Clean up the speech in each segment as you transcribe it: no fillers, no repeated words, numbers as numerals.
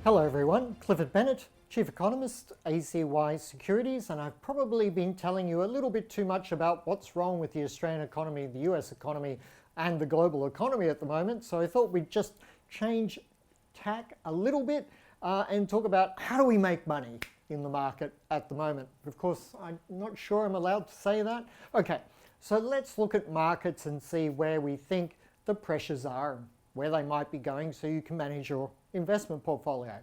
Hello everyone, Clifford Bennett, Chief Economist, ACY Securities, and I've probably been telling you a little bit too much about what's wrong with the Australian economy, the US economy, and the global economy at the moment, so I thought we'd just change tack a little bit and talk about how do we make money in the market at the moment. Of course, I'm not sure I'm allowed to say that. Okay, so let's look at markets and see where we think the pressures are and where they might be going so you can manage your investment portfolio.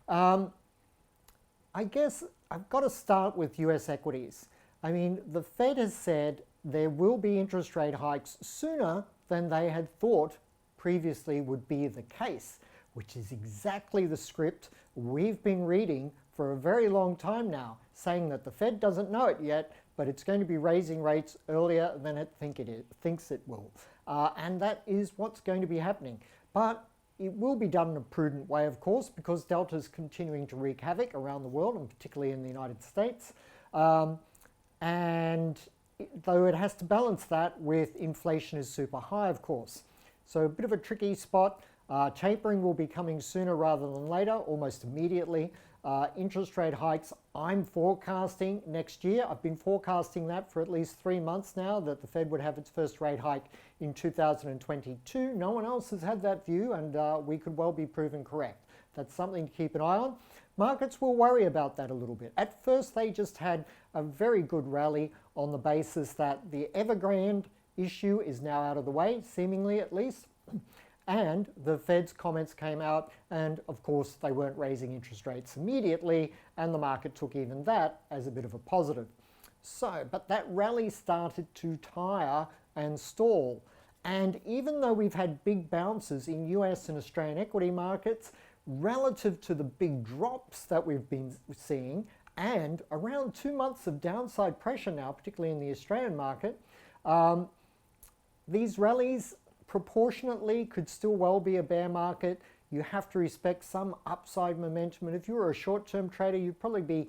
I guess I've got to start with US equities. I mean, the Fed has said there will be interest rate hikes sooner than they had thought previously would be the case, which is exactly the script we've been reading for a very long time now, saying that the Fed doesn't know it yet, but it's going to be raising rates earlier than it thinks it will. And that is what's going to be happening. But it will be done in a prudent way, of course, because Delta is continuing to wreak havoc around the world, and particularly in the United States. And though it has to balance that with inflation is super high, of course. So a bit of a tricky spot. Tapering will be coming sooner rather than later, almost immediately. Interest rate hikes, I'm forecasting next year. I've been forecasting that for at least 3 months now, that the Fed would have its first rate hike in 2022. No one else has had that view, and we could well be proven correct. That's something to keep an eye on. Markets will worry about that a little bit. At first, they just had a very good rally on the basis that the Evergrande issue is now out of the way, seemingly at least. And the Fed's comments came out, and of course they weren't raising interest rates immediately, and the market took even that as a bit of a positive. So, but that rally started to tire and stall. And even though we've had big bounces in US and Australian equity markets, relative to the big drops that we've been seeing, and around 2 months of downside pressure now, particularly in the Australian market, these rallies proportionately could still well be a bear market. You have to respect some upside momentum, and if you were a short-term trader, you'd probably be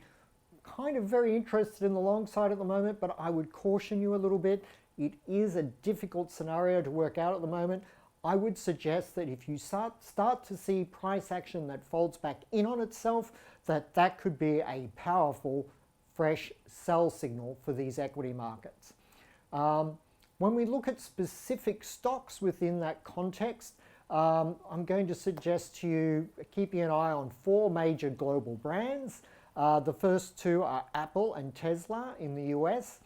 kind of very interested in the long side at the moment, but I would caution you a little bit. It is a difficult scenario to work out at the moment. I would suggest that if you start to see price action that folds back in on itself, that could be a powerful, fresh sell signal for these equity markets. When we look at specific stocks within that context, I'm going to suggest to you keeping an eye on 4 major global brands. The first 2 are Apple and Tesla in the US.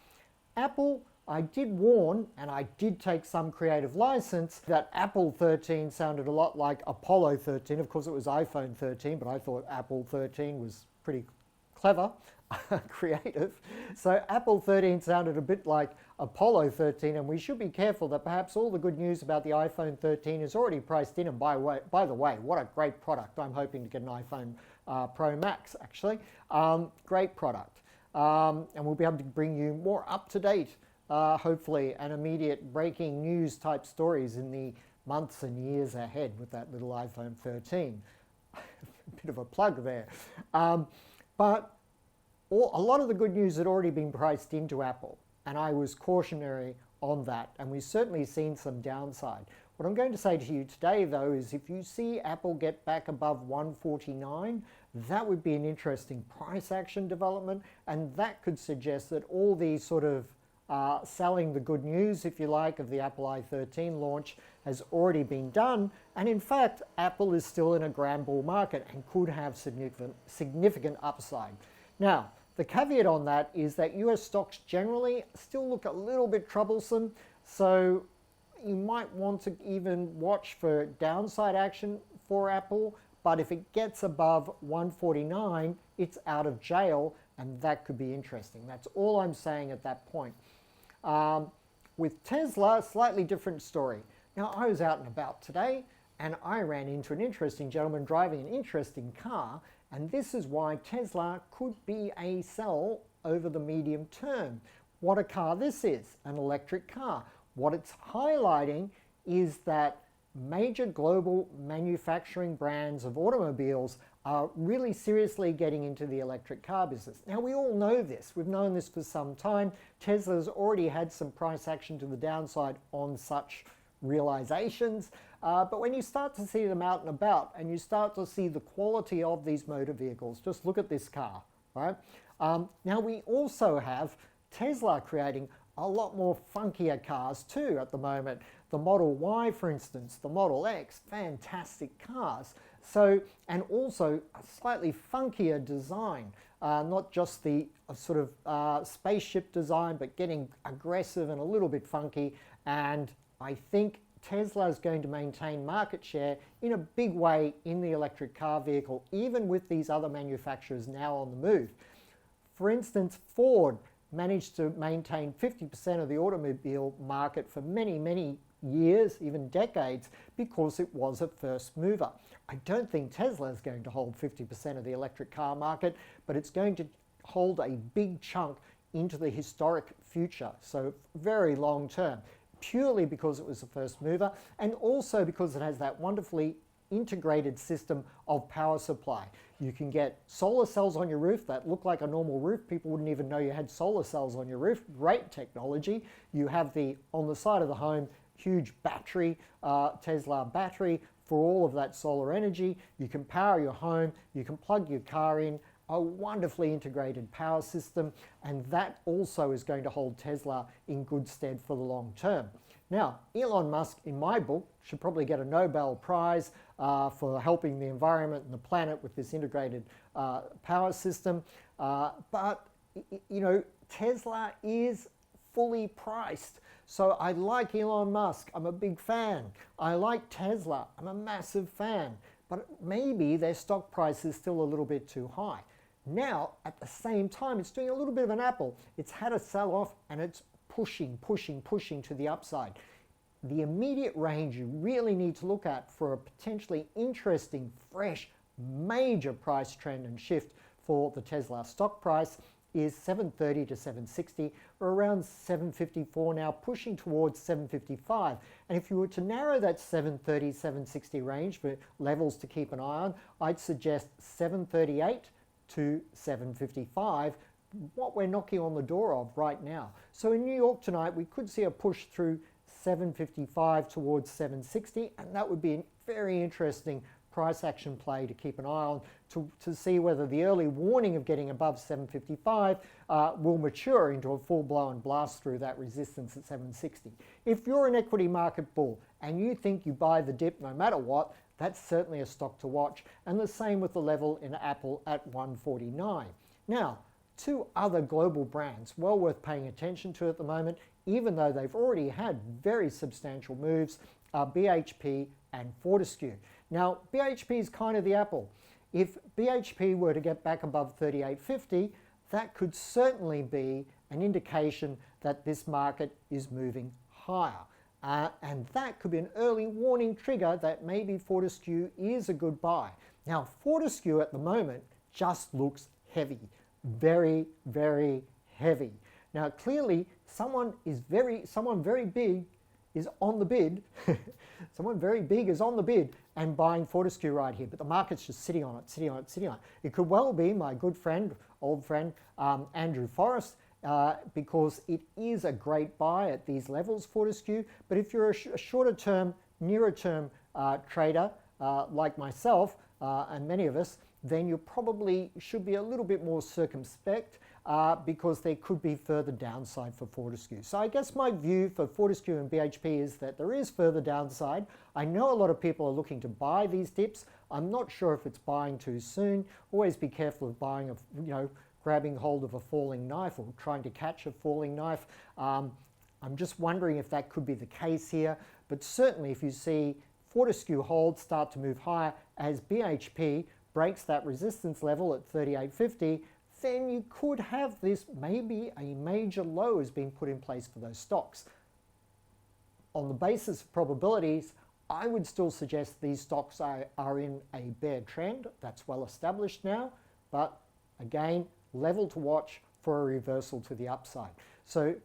Apple, I did warn, and I did take some creative license, that Apple 13 sounded a lot like Apollo 13. Of course, it was iPhone 13, but I thought Apple 13 was pretty clever, creative. So Apple 13 sounded a bit like Apollo 13, and we should be careful that perhaps all the good news about the iPhone 13 is already priced in. And by the way, what a great product. I'm hoping to get an iPhone Pro Max, actually. Great product. And we'll be able to bring you more up-to-date, hopefully, and immediate breaking news type stories in the months and years ahead with that little iPhone 13. A bit of a plug there. But a lot of the good news had already been priced into Apple, and I was cautionary on that, and we've certainly seen some downside. What I'm going to say to you today, though, is if you see Apple get back above 149, that would be an interesting price action development, and that could suggest that all these sort of selling the good news, if you like, of the Apple i13 launch has already been done. And in fact, Apple is still in a grand bull market and could have significant upside. Now, the caveat on that is that US stocks generally still look a little bit troublesome, so you might want to even watch for downside action for Apple, but if it gets above 149, it's out of jail, and that could be interesting. That's all I'm saying at that point. With Tesla, slightly different story. Now, I was out and about today, and I ran into an interesting gentleman driving an interesting car, and this is why Tesla could be a sell over the medium term. What a car this is, an electric car. What it's highlighting is that major global manufacturing brands of automobiles are really seriously getting into the electric car business. Now, we all know this. We've known this for some time. Tesla's already had some price action to the downside on such realizations. But when you start to see them out and about and you start to see the quality of these motor vehicles, just look at this car, right? Now we also have Tesla creating a lot more funkier cars too at the moment. The Model Y, for instance, the Model X, fantastic cars. So, and also a slightly funkier design, not just the sort of spaceship design, but getting aggressive and a little bit funky. And I think Tesla is going to maintain market share in a big way in the electric car vehicle, even with these other manufacturers now on the move. For instance, Ford managed to maintain 50% of the automobile market for many, many years, even decades, because it was a first mover. I don't think Tesla is going to hold 50% of the electric car market, but it's going to hold a big chunk into the historic future, so very long term, purely because it was the first mover and also because it has that wonderfully integrated system of power supply. You can get solar cells on your roof that look like a normal roof. People wouldn't even know you had solar cells on your roof. Great technology. You have on the side of the home, huge battery, Tesla battery for all of that solar energy. You can power your home. You can plug your car in. A wonderfully integrated power system, and that also is going to hold Tesla in good stead for the long term. Now, Elon Musk, in my book, should probably get a Nobel Prize for helping the environment and the planet with this integrated power system. But, you know, Tesla is fully priced. So I like Elon Musk. I'm a big fan. I like Tesla. I'm a massive fan. But maybe their stock price is still a little bit too high. Now, at the same time, it's doing a little bit of an Apple. It's had a sell-off and it's pushing to the upside. The immediate range you really need to look at for a potentially interesting, fresh, major price trend and shift for the Tesla stock price is 730 to 760. We're around 754 now, pushing towards 755. And if you were to narrow that 730, 760 range for levels to keep an eye on, I'd suggest 738 to 755, what we're knocking on the door of right now. So in New York tonight, we could see a push through 755 towards 760, and that would be a very interesting price action play to keep an eye on to see whether the early warning of getting above 755 will mature into a full-blown blast through that resistance at 760. If you're an equity market bull and you think you buy the dip no matter what, that's certainly a stock to watch, and the same with the level in Apple at 149. Now, two other global brands well worth paying attention to at the moment, even though they've already had very substantial moves, are BHP and Fortescue. Now, BHP is kind of the Apple. If BHP were to get back above 38.50, that could certainly be an indication that this market is moving higher. And that could be an early warning trigger that maybe Fortescue is a good buy. Now, Fortescue at the moment just looks heavy, very, very heavy. Now, clearly, someone very big is on the bid. Someone very big is on the bid and buying Fortescue right here, but the market's just sitting on it. It could well be my good friend, old friend, Andrew Forrest, because it is a great buy at these levels, Fortescue. But if you're a shorter term, nearer term trader like myself and many of us, then you probably should be a little bit more circumspect because there could be further downside for Fortescue. So I guess my view for Fortescue and BHP is that there is further downside. I know a lot of people are looking to buy these dips. I'm not sure if it's buying too soon. Always be careful of buying, grabbing hold of a falling knife or trying to catch a falling knife. I'm just wondering if that could be the case here. But certainly if you see Fortescue hold start to move higher as BHP breaks that resistance level at 38.50, then you could have this, maybe a major low is being put in place for those stocks. On the basis of probabilities, I would still suggest these stocks are in a bear trend. That's well established now, but again, level to watch for a reversal to the upside. So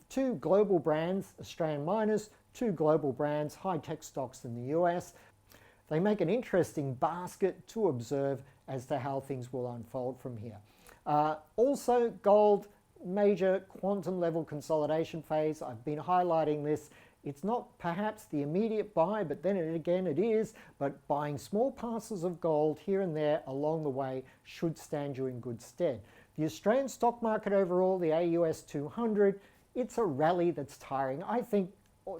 two global brands, Australian miners, two global brands, high-tech stocks in the US. They make an interesting basket to observe as to how things will unfold from here. Also, gold, major quantum level consolidation phase. I've been highlighting this It's not perhaps the immediate buy, but then again it is, but buying small parcels of gold here and there along the way should stand you in good stead. The Australian stock market overall, the AUS 200, it's a rally that's tiring. I think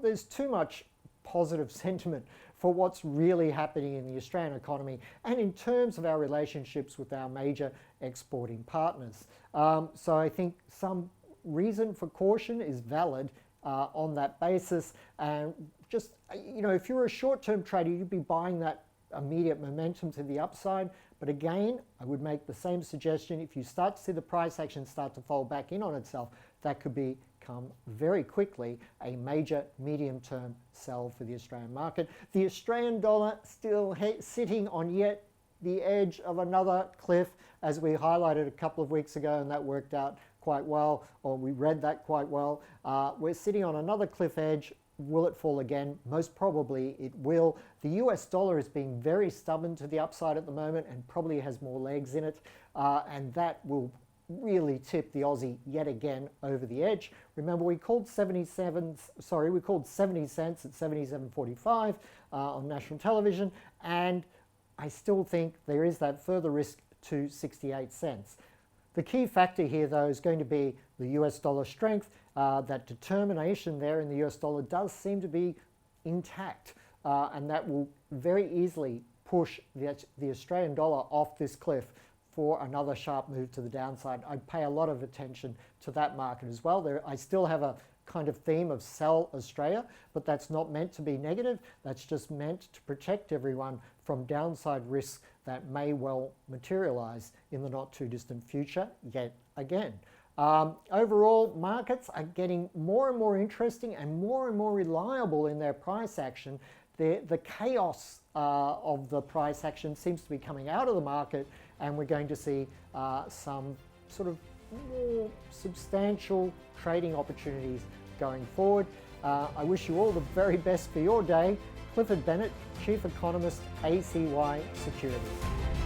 there's too much positive sentiment for what's really happening in the Australian economy and in terms of our relationships with our major exporting partners. So I think some reason for caution is valid on that basis. And just, if you're a short-term trader, you'd be buying that immediate momentum to the upside. But again, I would make the same suggestion. If you start to see the price action start to fold back in on itself, that could become very quickly a major medium-term sell for the Australian market. The Australian dollar still sitting on yet the edge of another cliff, as we highlighted a couple of weeks ago, and that worked out quite well, or we read that quite well. We're sitting on another cliff edge. Will it fall again? Most probably it will. The US dollar is being very stubborn to the upside at the moment and probably has more legs in it, and that will really tip the Aussie yet again over the edge. Remember, we called 70 cents at 77.45 on national television, and I still think there is that further risk to 68 cents. The key factor here, though, is going to be the US dollar strength. That determination there in the US dollar does seem to be intact, and that will very easily push the Australian dollar off this cliff for another sharp move to the downside. I'd pay a lot of attention to that market as well. I still have a kind of theme of sell Australia, but that's not meant to be negative. That's just meant to protect everyone from downside risks that may well materialize in the not too distant future yet again. Overall, markets are getting more and more interesting and more reliable in their price action. The chaos of the price action seems to be coming out of the market, and we're going to see some sort of more substantial trading opportunities going forward. I wish you all the very best for your day. Clifford Bennett, Chief Economist, ACY Securities.